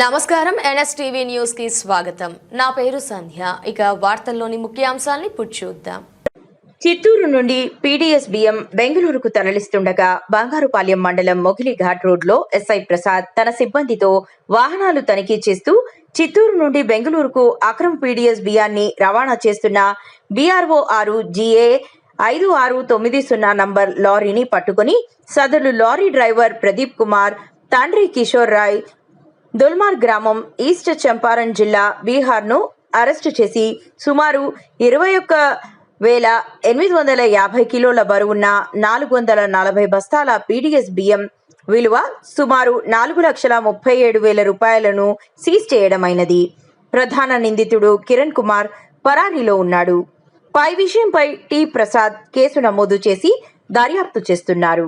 నమస్కారం NSTV news కి స్వాగతం. నా పేరు సంధ్య. ఇక వార్తల్లోని ముఖ్యాంశాలను ఇప్పుడు చూద్దాం. చిత్తూరు నుండి పీడీఎస్ బియ్యం బెంగళూరుకు తరలిస్తుండగా బంగారుపాలెం మండలం మొగిలిఘాట్ రోడ్లో ఎస్ఐ ప్రసాద్ తన సిబ్బందితో వాహనాలు తనిఖీ చేస్తూ చిత్తూరు నుండి బెంగళూరుకు అక్రమ పీడీఎస్ బియ్యాన్ని రవాణా చేస్తున్న BRO 6 GA 5690 నంబర్ లారీని పట్టుకుని సదరు లారీ డ్రైవర్ ప్రదీప్ కుమార్ తండ్రి కిషోర్ రాయ్ దుల్మార్ గ్రామం ఈస్ట్ చంపారణ్ జిల్లా బీహార్ను అరెస్టు చేసి సుమారు 21,850 కిలోల బరువున్న 440 బస్తాల పీడీఎస్ బియ్యం విలువ సుమారు 4,37,000 రూపాయలను సీజ్ చేయడమైనది. ప్రధాన నిందితుడు కిరణ్ కుమార్ పరారీలో ఉన్నాడు. పై విషయంపై టి ప్రసాద్ కేసు నమోదు చేసి దర్యాప్తు చేస్తున్నారు.